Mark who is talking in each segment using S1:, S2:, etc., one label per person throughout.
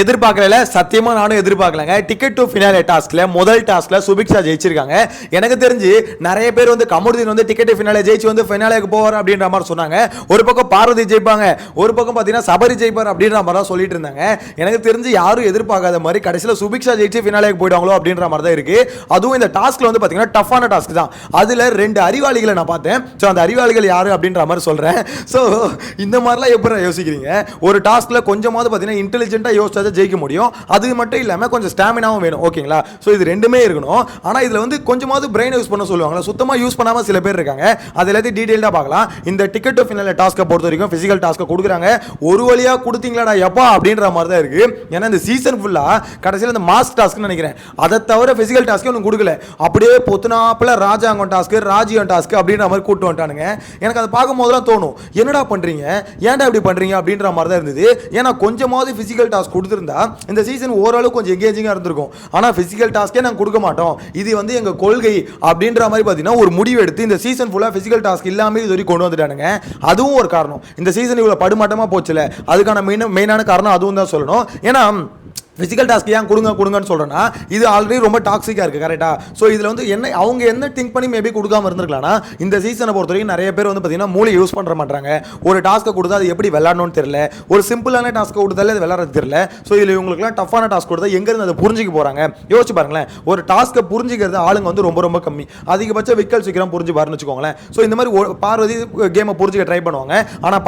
S1: எதிர்பார்க்கல, சத்தியமா நானும் எதிர்பார்க்கலங்க. டிக்கெட் டு ஃபினாலே டாஸ்க்ல முதல் டாஸ்க்ல சுபிக்ஷா ஜெயிச்சிருக்காங்க. எனக்கு தெரிஞ்சு நிறைய பேர் வந்து கமருதீன் வந்து டிக்கெட் டு ஃபினாலே ஜெயிச்சு வந்து ஃபினாலேக்கு போவார் அப்படின்ற மாதிரி சொன்னாங்க. ஒரு பக்கம் பார்வதி ஜெயிப்பாங்க, ஒரு பக்கம் பார்த்தீங்கன்னா சபரி ஜெயிப்பார் அப்படின்ற மாதிரி தான் சொல்லிட்டு இருந்தாங்க. எனக்கு தெரிஞ்சு யாரும் எதிர்பார்க்காத மாதிரி கடைசியில் சுபிக்ஷா ஜெயிச்சு ஃபினாலேக்கு போயிடுவாங்களோ அப்படின்ற மாதிரி தான் இருக்கு. அதுவும் இந்த டாஸ்க்ல வந்து பார்த்தீங்கன்னா டஃப்பான டாஸ்க் தான். அதுல 2 அறிவாளிகளை நான் பார்த்தேன். ஸோ அந்த அறிவாளிகள் யாரு அப்படின்ற மாதிரி சொல்றேன். ஸோ இந்த மாதிரிலாம் எப்படி யோசிக்கிறீங்க? ஒரு டாஸ்க்ல கொஞ்சமாவது பார்த்தீங்கன்னா இன்டெலிஜென்ட்டா யோசிச்சா ஜெயிக்க முடியும். அது மட்டும் இல்லாம கொஞ்சம் ஸ்டாமினாவும் வேணும். ஓகேங்களா? சோ இது ரெண்டுமே இருக்கணும். ஆனா இதுல வந்து கொஞ்சமாவது பிரெயின் யூஸ் பண்ண சொல்லுவாங்க. சுத்தமா யூஸ் பண்ணாம சில பேர் இருக்காங்க. அது எல்லாத்தையும் டீடைலா பார்க்கலாம். இந்த டிக்கெட் டு ஃபினாலே டாஸ்க பொறுத்த வரைக்கும் பிசிக்கல் டாஸ்க கொடுக்குறாங்க. ஒரு வழியா கொடுத்தீங்களாடா எப்பா அப்படின்ற மாதிரி தான் இருக்கு. ஏன்னா இந்த சீசன் ஃபுல்லா கடைசியில் இந்த மாஸ்க் டாஸ்க்னு நினைக்கிறேன். அதை தவிர பிசிக்கல் டாஸ்க் ஒன்றும் கொடுக்கல. அப்படியே பொத்துனாப்புல ராஜாங்கம் டாஸ்க், ராஜ்யம் டாஸ்க் அப்படின்ற மாதிரி கூட்டு வந்துட்டானுங்க. எனக்கு அதை பார்க்கும் போதெல்லாம் தோணும், என்னடா பண்றீங்க, ஏன்டா இப்படி பண்றீங்க அப்படின்ற மாதிரி தான் இருந்தது. ஏன்னா கொஞ்சமாவது பிசிக்கல் டாஸ்க் கொடுத்துருந்தா இந்த சீசன் ஓரளவு கொஞ்சம் எங்கேஜிங்கா இருந்திருக்கும். ஆனா பிசிக்கல் டாஸ்கே நாங்க கொடுக்க மாட்டோம், இது வந்து எங்க கொள்கை அப்படின்ற மாதிரி பாத்தீங்கன்னா ஒரு முடிவு எடுத்து இந்த சீசன் ஃபுல்லா பிசிக்கல் டாஸ்க் இல்லாம இது வரைக்கும் கொண்டு வந்துட்டானுங்க. அதுவும் ஒரு காரணம். இந்த சீசன் இவ்வளவு படுமாட்டமா போச்சுல, அதுக்கான மெயினான காரணம் அதுவும் தான் சொல்லணும். ஏன்னா பிசிக்கல் டாஸ்க் ஏன் கொடுங்கன்னு சொல்றேன்னா இது ஆல்ரெடி ரொம்ப டாக்ஸிக்கா இருக்கு. கரெக்டா? ஸோ இதுல வந்து என்ன அவங்க என்ன திங்க் பண்ணி மேபி கொடுக்காம இருந்திருக்கலாம்னா, இந்த சீசனை பொறுத்த வரைக்கும் நிறைய பேர் வந்து பார்த்தீங்கன்னா மூளை யூஸ் பண்ண மாட்டாங்க. ஒரு டாஸ்க்கை கொடுத்தா அது எப்படி விளையாடணும்னு தெரியல, ஒரு சிம்பிளான டாஸ்க்கை கொடுத்தாலே அது விளையாடுறது தெரியல. ஸோ இதில் இவங்களுக்குலாம் டஃப்பான டாஸ்க் கொடுத்தா எங்கேருந்து அதை புரிஞ்சிக்க போறாங்க யோசிச்சு பாருங்களேன். ஒரு டாஸ்க்கை புரிஞ்சிக்கிறது ஆளுங்க வந்து ரொம்ப ரொம்ப கம்மி. அதிகபட்ச விக்கல் சீக்கிரம் புரிஞ்சு பாருன்னு வச்சுக்கோங்களேன். ஸோ இந்த மாதிரி பார்வதி கேமை புரிஞ்சிக்க ட்ரை பண்ணுவாங்க. ஆனால்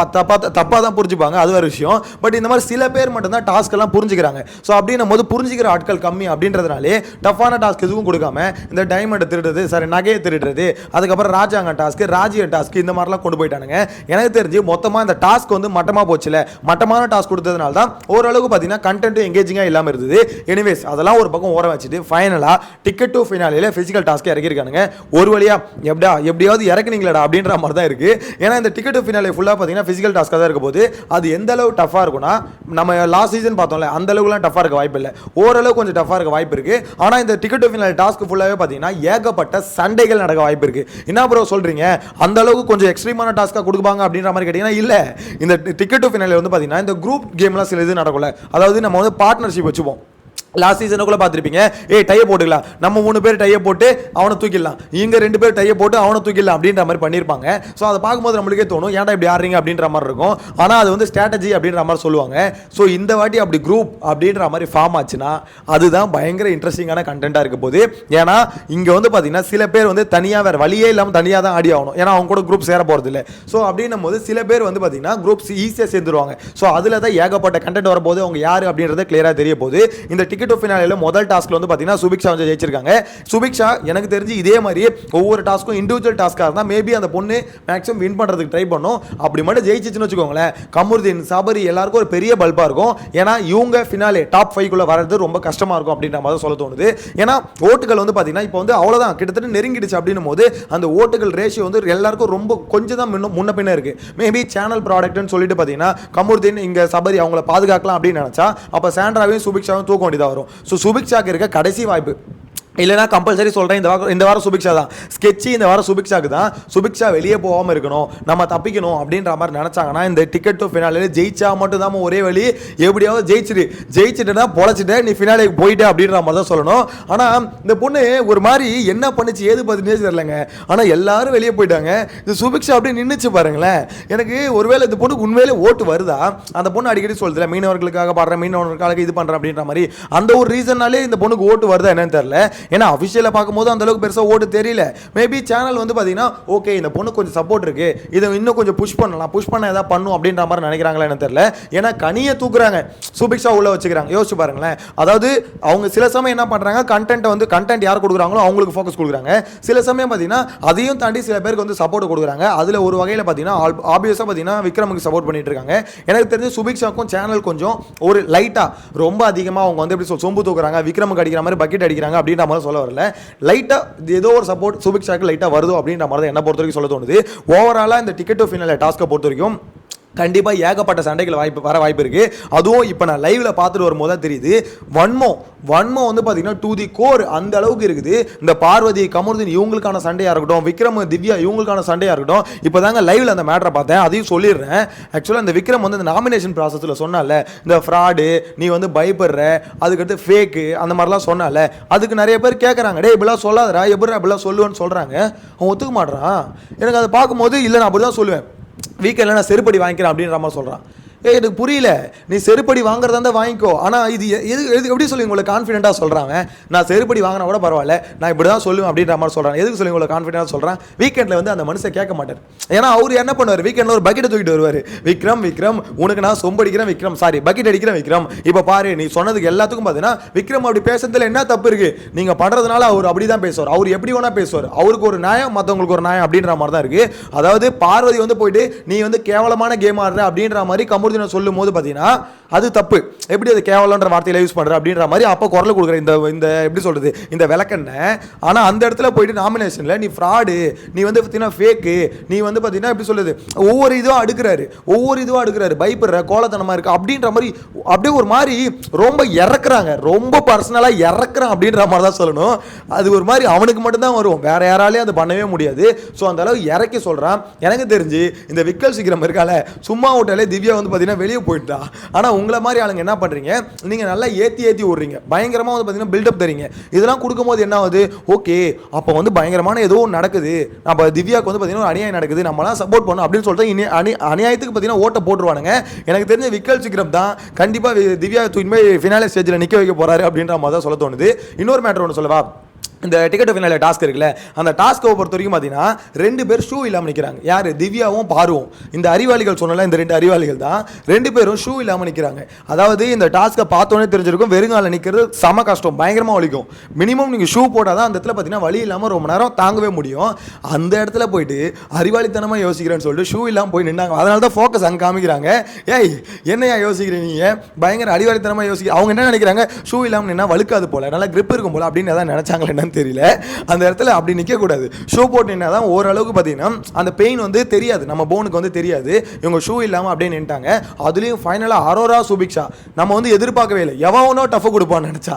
S1: தப்பா தான் புரிஞ்சுப்பாங்க, அது ஒரு விஷயம். பட் இந்த மாதிரி சில பேர் மட்டும்தான் டாஸ்க் எல்லாம் புரிஞ்சுக்கிறாங்க. ஸோ அப்படின்னும் போது புரிஞ்சுக்கிற ஆட்கள் கம்மி அப்படின்றதுனாலே டஃப்பான டாஸ்க் எதுவும் கொடுக்காம இந்த டைமண்ட் திருடுறது, சரி நகையை திருடுறது, அதுக்கப்புறம் ராஜாங்க டாஸ்க், ராஜ்ய டாஸ்க் இந்த மாதிரிலாம் கொண்டு போயிட்டானுங்க. எனக்கு தெரிஞ்சு மொத்தமாக இந்த டாஸ்க் வந்து மட்டமாக போச்சுல, மட்டமான டாஸ்க் கொடுத்ததுனால தான் ஓரளவுக்கு பார்த்தீங்கன்னா கண்டென்ட் எங்கேஜிங்காக இல்லாமல் இருந்தது. எனிவேஸ் அதெல்லாம் ஒரு பக்கம் ஓரம் வச்சுட்டு ஃபைனலாக டிக்கெட் டு ஃபினாலேல ஃபிசிக்கல் டாஸ்க் இறக்கிருக்கானுங்க. ஒரு வழியா எப்படியாவது இறக்குனீங்களா அப்படின்ற மாதிரி தான் இருக்கு. ஏன்னா இந்த டிக்கெட் டு ஃபினாலே ஃபுல்லாக பார்த்தீங்கன்னா ஃபிசிக்கல் டாஸ்க்காக தான் இருக்க போது. அது எந்த அளவு டஃப்பாக இருக்கும்னா, நம்ம லாஸ்ட் சீசன் பார்த்தோம்ல அந்த அளவுக்குலாம் டஃப்பாக இருக்க வாய்ப்பு இல்லை, ஓரளவு கொஞ்சம் டஃப்பாக இருக்க வாய்ப்பு இருக்கு. ஆனால் இந்த டிக்கெட் டு ஃபினாலே டாஸ்க் ஃபுல்லாகவே பார்த்தீங்கன்னா ஏகப்பட்ட சண்டைகள் நடக்க வாய்ப்பு இருக்கு. என்ன ப்ரோ சொல்றீங்க, அந்த அளவுக்கு கொஞ்சம் எக்ஸ்ட்ரீமான டாஸ்க்காக கொடுப்பாங்க அப்படின்ற மாதிரி கேட்டீங்கன்னா இல்லை. இந்த டிக்கெட் டு ஃபினாலே வந்து பார்த்தீங்கன்னா இந்த குரூப் கேம்லாம் சில இது நடக்கல. அதாவது நம்ம வந்து பார்ட்னர்ஷிப் வச்சுப்போம். லாஸ்ட் சீசனுக்குள்ள பார்த்துருப்பீங்க, டையை போட்டுக்கலாம், நம்ம 3 பேர் டையை போட்டு அவனை தூக்கிடலாம், இங்க 2 பேர் டையை போட்டு அவனை தூக்கிடலாம் அப்படின்ற மாதிரி பண்ணியிருப்பாங்க. ஸோ அதை பார்க்கும்போது நம்மளுக்கே தோணும் ஏன்டா இப்படி ஆடுறீங்க அப்படின்ற மாதிரி இருக்கும். ஆனால் அது வந்து ஸ்ட்ராட்டஜி அப்படின்ற மாதிரி சொல்லுவாங்க. ஸோ இந்த வாட்டி அப்படி குரூப் அப்படின்ற மாதிரி ஃபார்ம் ஆச்சுன்னா அதுதான் பயங்கர இன்ட்ரெஸ்டிங்கான கண்டென்ட்டாக இருக்க போது. ஏன்னா இங்கே வந்து பார்த்தீங்கன்னா சில பேர் வந்து தனியாக வேறு வழியே இல்லாமல் தனியாக தான் ஆடி ஆகணும். ஏன்னா அவங்க கூட குரூப் சேர போகிறது இல்லை. ஸோ அப்படின்னும் போது சில பேர் வந்து பார்த்தீங்கன்னா குரூப்ஸ் ஈஸியாக சேர்ந்துருவாங்க. ஸோ அதில் தான் ஏகப்பட்ட கண்டென்ட் வரப்போது, அவங்க யார் அப்படின்றத கிளியராக தெரிய போகுது. இந்த டிக்கெட் டு ஃபினாலேல முதல் டாஸ்க்ல வந்து பாத்தீங்கன்னா சுபிக்ஷா வந்து ஜெயிச்சிருக்காங்க. சுபிக்ஷா எனக்கு தெரிஞ்சு இதே மாதிரி ஒவ்வொரு டாஸ்க்கும் இண்டிவிஜுவல் டாஸ்கா இருந்தா மேபி அந்த பொண்ணு மேக்ஸிமம் வின் பண்றதுக்கு ட்ரை பண்ணும். அப்படி மட்டும் ஜெயிச்சிச்சுன்னு வச்சுக்கோங்களேன், கமருதீன், சபரி எல்லாருக்கும் ஒரு பெரிய பல்பா இருக்கும். ஏன்னா இவங்க ஃபினாலே டாப் 5 குள்ள வரது ரொம்ப கஷ்டமா இருக்கும் அப்படின்ற மாதிரி சொல்ல தோணுது. ஏன்னா ஓட்டுகள் வந்து பாத்தீங்கன்னா இப்போ வந்து அவ்வளவுதான் கிட்டத்தட்ட நெருங்கிடுச்சு அப்படின்னும் போது அந்த ஓட்டுகள் ரேஷியோ வந்து எல்லாருக்கும் ரொம்ப கொஞ்சம் தான் முன்ன பின்ன இருக்கு. மேபி சேனல் ப்ராடக்ட்னு சொல்லிட்டு பாத்தீங்கன்னா கமருதீன் இங்க சபரி அவங்கள பாதுகாக்கலாம் அப்படின்னு நினைச்சா அப்ப சாண்ட்ராவையும் சுபிக்ஷாவையும் தூக்க வேண்டியதா வரும். சுபிக்ஷாக்கு இருக்க கடைசி வாய்ப்பு இல்லைனா கம்பல்சரி சொல்கிறேன், இந்த வாரம் சுபிக்ஷா தான் ஸ்கெட்சி, இந்த வாரம் சுபிக்ஷாக்கு தான். சுபிக்ஷா வெளியே போகாமல் இருக்கணும், நம்ம தப்பிக்கணும் அப்படின்ற மாதிரி நினச்சாங்கன்னா இந்த டிக்கெட் டு ஃபினாலே ஜெயிச்சா மட்டும் தான் ஒரே வழி. எப்படியாவது ஜெயிச்சுட்டுனா பொழைச்சிட்டு நீ ஃபினாலேக்கு போயிட்டு அப்படின்ற மாதிரி தான் சொல்லணும். ஆனால் இந்த பொண்ணு ஒரு மாதிரி என்ன பண்ணிச்சு ஏது பார்த்துனே தெரியலங்க. ஆனால் எல்லாரும் வெளியே போயிட்டாங்க, இந்த சுபிக்ஷா அப்படியே நின்றுச்சு பாருங்களேன். எனக்கு ஒருவேளை இந்த பொண்ணுக்கு உண்மையிலே ஓட்டு வருதா, அந்த பொண்ணு அடிக்கடி சொல்லுதுல மீனவர்களுக்காக பாடுறேன், மீனவர்களுக்காக இது பண்ணுறேன் அப்படின்ற மாதிரி, அந்த ஒரு ரீசன்னாலே இந்த பொண்ணுக்கு ஓட்டு வருதா என்னன்னு தெரியல. ஏன்னா அஃபிஷியலாக பார்க்கும்போது அந்த அளவுக்கு பெருசாக ஓட்டு தெரியல. மேபி சேனல் வந்து பார்த்தீங்கன்னா ஓகே இந்த பொண்ணு கொஞ்சம் சப்போர்ட் இருக்கு, இதை இன்னும் கொஞ்சம் புஷ் பண்ண ஏதாவது பண்ணும் அப்படின்ற மாதிரி நினைக்கிறாங்களா என்ன தெரியல. ஏன்னா கனியை தூக்குறாங்க, சுபிக்ஷா உள்ள வச்சுக்கிறாங்க. யோசிச்சு பாருங்களேன். அதாவது அவங்க சில சமயம் என்ன பண்றாங்க, கண்டென்ட் யார் கொடுக்குறாங்களோ அவங்களுக்கு ஃபோக்கஸ் கொடுக்குறாங்க. சில சமயம் பார்த்தீங்கன்னா அதையும் தாண்டி சில பேருக்கு வந்து சப்போர்ட் கொடுக்குறாங்க. அதில் ஒரு வகையில் பார்த்தீங்கன்னா ஆப்வியஸாக பார்த்தீங்கன்னா விக்ரமுக்கு சப்போர்ட் பண்ணிட்டு இருக்காங்க. எனக்கு தெரிஞ்சு சுபிக்ஷாக்கும் சேனல் கொஞ்சம் ஒரு லைட்டா ரொம்ப அதிகமாக அவங்க வந்து எப்படி சொம்பு தூக்குறாங்க, விக்ரமுக்கு அடிக்கிற மாதிரி பக்கெட் அடிக்கிறாங்க அப்படின்ற மாதிரி சொல்ல வரல. லைட்டா ஏதோ ஒரு சப்போர்ட் சுபிக்ஷாக்கு லைட்டா வருதோ அப்படின்ற மாதிரி தான் என்ன பொறுத்த வரைக்கும் சொல்ல தோணுது. ஓவராலா இந்த டிக்கெட் டு ஃபினாலே டாஸ்கை பொறுத்த வரைக்கும் கண்டிப்பாக ஏகப்பட்ட சண்டைகள் வர வாய்ப்பு இருக்குது. அதுவும் இப்போ நான் லைவில் பார்த்துட்டு வரும்போது தான் தெரியுது, வன்மம் வந்து பார்த்தீங்கன்னா டு தி கோர் அந்த அளவுக்கு இருக்குது. இந்த பார்வதி கமருதீன் இவங்களுக்கான சண்டையாக இருக்கட்டும், விக்ரம் திவ்யா இவங்களுக்கான சண்டையாக இருக்கட்டும். இப்போ தாங்க லைவில் அந்த மேட்டரை பார்த்தேன், அதையும் சொல்லிடுறேன். ஆக்சுவலாக இந்த விக்ரம் வந்து இந்த நாமினேஷன் ப்ராசஸில் சொன்னால, இந்த ஃப்ராடு, நீ வந்து பயப்படுற, அதுக்கடுத்து ஃபேக்கு, அந்த மாதிரிலாம் சொன்னால, அதுக்கு நிறைய பேர் கேட்குறாங்க, டே இப்படிலாம் சொல்லாதரா, எப்படி அப்படிலாம் சொல்லுவேன்னு சொல்கிறாங்க. அவன் ஒத்துக்க மாட்டான். எனக்கு அதை பார்க்கும்போது இல்லை நான் அப்படி தான் சொல்லுவேன், வீக்கெண்டில் நான் செருப்படி வாங்கிக்கிறேன் அப்படின்ற மாதிரி சொல்கிறான். எனக்கு புரியல, நீ செருப்படி வாங்குறதா இருந்தால் வாங்கிக்கோ, ஆனால் இது எப்படி சொல்லி உங்களை கான்ஃபிடென்ட்டாக சொல்கிறாங்க, நான் செருப்படி வாங்கினா கூட பரவாயில்ல, நான் இப்படி தான் சொல்லுவேன் அப்படின்ற மாதிரி சொல்கிறேன். எதுக்கு சொல்லி உங்களை கான்ஃபிடென்ட்டாக சொல்கிறேன், வீக்கெண்டில் வந்து அந்த மனுஷன் கேட்க மாட்டார். ஏன்னா அவர் என்ன பண்ணுவார், வீக்கெண்டில் ஒரு பக்கெட்டை தூக்கிட்டு வருவார், விக்ரம் உனக்கு நான் சொம்படிக்கிறேன் விக்ரம், சாரி பக்கெட் அடிக்கிறேன் விக்ரம். இப்போ பாரு நீ சொன்னதுக்கு எல்லாத்துக்கும் பார்த்தீங்கன்னா விக்ரம் அப்படி பேசுறதுல என்ன தப்பு இருக்குது, நீங்கள் பண்ணுறதுனால அவர் அப்படி தான் பேசுவார், அவர் எப்படி வேணால் பேசுவார், அவருக்கு ஒரு நியாயம் மற்றவங்களுக்கு ஒரு நியாயம் அப்படின்ற மாதிரி தான் இருக்குது. அதாவது பார்வதி வந்து போயிட்டு நீ வந்து கேவலமான கேம் ஆடுற அப்படின்ற மாதிரி சொல்லும் போது பார்த்தீங்கன்னா அது தப்பு, எப்படி அது கேவலன்ற வார்த்தையில யூஸ் பண்ற அப்படின்ற மாதிரி அப்போ குரல் கொடுக்குற இந்த எப்படி சொல்றது இந்த விளக்கண்ண. ஆனால் அந்த இடத்துல போயிட்டு நாமினேஷன்ல நீ ஃப்ராடு, நீ வந்து பார்த்தீங்கன்னா ஃபேக்கு, நீ வந்து பார்த்தீங்கன்னா எப்படி சொல்றது ஒவ்வொரு இதுவும் அடுக்குறாரு, பயப்படுற கோலத்தனமா இருக்கு அப்படின்ற மாதிரி அப்படியே ஒரு மாதிரி ரொம்ப இறக்குறாங்க, ரொம்ப பர்சனலாக இறக்குறான் அப்படின்ற மாதிரி தான் சொல்லணும். அது ஒரு மாதிரி அவனுக்கு மட்டும்தான் வரும், வேற யாராலையும் அது பண்ணவே முடியாது. ஸோ அந்த அளவு இறக்கி சொல்றான். எனக்கு தெரிஞ்சு இந்த விக்கல் சீக்கிரம் இருக்கால, சும்மா விட்டாலே திவ்யா வந்து பார்த்தீங்கன்னா வெளியே போயிட்டா. ஆனால் உங்களை மாதிரி ஆளுங்க என்ன பண்ணுறீங்க, நீங்கள் நல்லா ஏற்றி விடுறீங்க, பயங்கரமாக வந்து பார்த்தீங்கன்னா பில்டப் தரீங்க. இதெல்லாம் கொடுக்கும்போது என்ன ஆகுது, ஓகே அப்போ வந்து பயங்கரமான ஏதோ ஒன்று நடக்குது, நம்ம திவ்யாவுக்கு வந்து பார்த்தீங்கன்னா ஒரு அநியாயம் நடக்குது, நம்மளாம் சப்போர்ட் பண்ணணும் அப்படின்னு சொல்லிட்டு அநியாயத்துக்கு பார்த்தீங்கன்னா ஓட்ட போட்டுருவானுங்க. எனக்கு தெரிஞ்ச விக்கல் சீக்கிரம் தான் கண்டிப்பாக திவ்யா தூய்மை ஃபினாலே ஸ்டேஜில் நிற்க வைக்க போகிறாரு அப்படின்ற மாதிரி தான் சொல்ல தோணுது. இன்னொரு மேட்டர் ஒன்று சொல்லவா, இந்த டிக்கெட் ஃபினாலே டாஸ்க் இருக்குல்ல, அந்த டாஸ்க்கை பொறுத்த வரைக்கும் பார்த்தீங்கன்னா 2 பேர் ஷூ இல்லாமல் நிற்கிறாங்க. யார், திவ்யாவும் பார்வும். இந்த அறிவாளிகள் சொன்னல, இந்த 2 அறிவாளிகள் தான் 2 பேரும் ஷூ இல்லாமல் நிற்கிறாங்க. அதாவது இந்த டாஸ்க்கை பார்த்தோன்னே தெரிஞ்சிருக்கும், வெறுங்கால நிற்கிறது செம கஷ்டம், பயங்கரமாக வலிக்கும். மினிமம் நீங்கள் ஷூ போட்டால் தான் அந்த இடத்துல பார்த்தீங்கன்னா வலி இல்லாமல் ரொம்ப நேரம் தாங்கவே முடியும். அந்த இடத்துல போயிட்டு அறிவாளித்தனமாக யோசிக்கிறேன்னு சொல்லிட்டு ஷூ இல்லாமல் போய் நின்னாங்க. அதனால தான் ஃபோக்கஸ் அங்கே காமிக்கிறாங்க. ஏய் என்னையா யோசிக்கிறீங்க நீங்கள், பயங்கர அறிவாளித்தனமாக யோசிக்க. அவங்க என்ன நினைக்கிறாங்க, ஷூ இல்லாமல் நின்னா வலுக்காது போல, நல்லா கிரிப் இருக்கும் போல அப்படின்னு தான் நினைச்சாங்களே என்னன்னு தெரியல. அந்த இடத்துல அப்படி நிற்கக்கூடாது, ஷூ போட்டுனா தான் ஓரளவுக்கு பார்த்தீங்கன்னா அந்த பெயின் வந்து தெரியாது, நம்ம போனுக்கு வந்து தெரியாது. இவங்க ஷூ இல்லாமல் அப்படியே நின்ட்டாங்க. அதுலேயும் ஃபைனலாக அரோரா சுபிக்ஷா நம்ம வந்து எதிர்பார்க்கவே இல்லை, எவனோ டஃப் கொடுப்பான்னு நினச்சா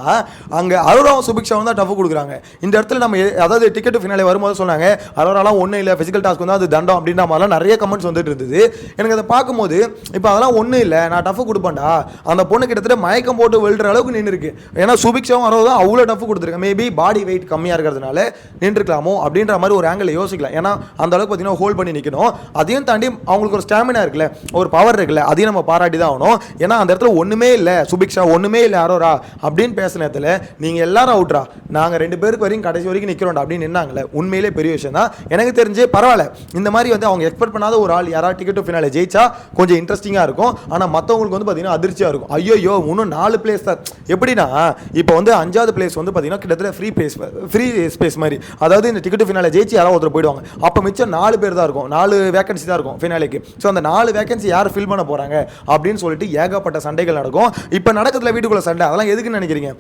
S1: அங்கே அரோராவும் சுபிக்ஷாவும் தான் டஃப் கொடுக்குறாங்க. இந்த இடத்துல நம்ம அதாவது டிக்கெட் ஃபினாலே வரும்போது சொன்னாங்க அரோராலாம் ஒன்றும் இல்லை, ஃபிசிக்கல் டாஸ்க் வந்து அது தண்டம் அப்படின்ற மாதிரிலாம் நிறைய கமெண்ட்ஸ் வந்துட்டு இருந்தது. எனக்கு அதை பார்க்கும்போது இப்போ அதெல்லாம் ஒன்றும் இல்லை, நான் டஃப் கொடுப்பேன்டா, அந்த பொண்ணு கிட்டத்தட்ட மயக்கம் போட்டு வெல்ற அளவுக்கு நின்று இருக்கு. ஏன்னா சுபிக்ஷாவும் அரோரா அவ்வளோ டஃப் கொடுத்துருக்கேன், மேபி பாடி வெயிட் கம்மியாக இருக்கிறதுனால நின்றுக்கலாமோ அப்படின்ற மாதிரி ஒரு ஆங்கிள் யோசிக்கலாம். ஏன்னா அந்த அளவுக்கு பார்த்தீங்கன்னா ஹோல்ட் பண்ணி நிற்கணும். அதையும் தாண்டி அவங்களுக்கு ஒரு ஸ்டாமினா இருக்குல்ல, ஒரு பவர் இருக்குல்ல, அதையும் நம்ம பாராட்டி தான் ஆகணும். ஏன்னா அந்த இடத்துல ஒன்றுமே இல்லை சுபிக்ஷா, ஒன்றுமே இல்லை அரோரா அப்படின்னு பேசின இடத்துல நீங்கள் எல்லாரும் அவுட்ரா, நாங்கள் 2 பேருக்கு வரைக்கும் கடைசி வரைக்கும் நிற்கிறோம் அப்படின்னு நின்னாங்களே, உண்மையிலே பெரிய விஷயம் தான். எனக்கு தெரிஞ்சு பரவாயில்ல, இந்த மாதிரி வந்து அவங்க எக்ஸ்பெக்ட் பண்ணாத ஒரு ஆள் யாராவது டிக்கெட் டு ஃபினாலே ஜெயிச்சா கொஞ்சம் இன்ட்ரெஸ்டிங்காக இருக்கும். ஆனால் மற்றவங்களுக்கு வந்து பார்த்தீங்கன்னா அதிர்ச்சியாக இருக்கும். ஐயோ இன்னும் 4 பிளேஸ் தான். எப்படின்னா இப்போ வந்து 5வது பிளேஸ் வந்து பார்த்தீங்கன்னா கிட்டத்தட்ட ஃப்ரீ ஸ்பேஸ் மாதிரி, அதாவது இந்த டிக்கெட் ஃபினாலே ஜெயிச்சு யாராவது ஒருத்தர் போயிடுவாங்க, அப்போ மிச்சம் 4 பேர் தான் இருக்கும், 4 வேகன்சி தான் இருக்கும் ஃபினாலேக்கு. ஸோ அந்த 4 வேகன்சி யார் ஃபில் பண்ண போகிறாங்க அப்படின்னு சொல்லிட்டு ஏகப்பட்ட சண்டைகள் நடக்கும். இப்போ நடக்கிறதுல வீட்டுக்குள்ள சண்டை, அதெல்லாம் எதுக்குன்னு நினைக்கிறீங்க,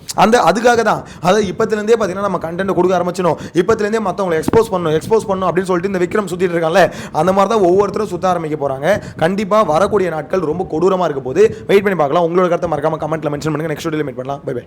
S1: அதுக்காக தான். அதாவது இப்போத்துலேருந்தே பார்த்தீங்கன்னா நம்ம கண்டென்ட் கொடுக்க ஆரம்பிச்சணும், இப்போத்துலேருந்தே மற்றவங்களை எக்ஸ்போஸ் பண்ணணும் அப்படின்னு சொல்லிட்டு இந்த விக்ரம் சுற்றிட்டு இருக்காங்கல்ல, அந்த மாதிரி தான் ஒவ்வொருத்தரும் சுற்ற ஆரம்பிக்க போகிறாங்க. கண்டிப்பாக வரக்கூடிய நாட்கள் ரொம்ப கொடூரமாக இருக்க போது வெயிட் பண்ணி பார்க்கலாம். உங்களோட கருத்தை மறக்காம கமெண்ட்ல மென்ஷன் பண்ணுங்க. நெக்ஸ்ட் வீடியோல மீட் பண்ணலாம். Bye by.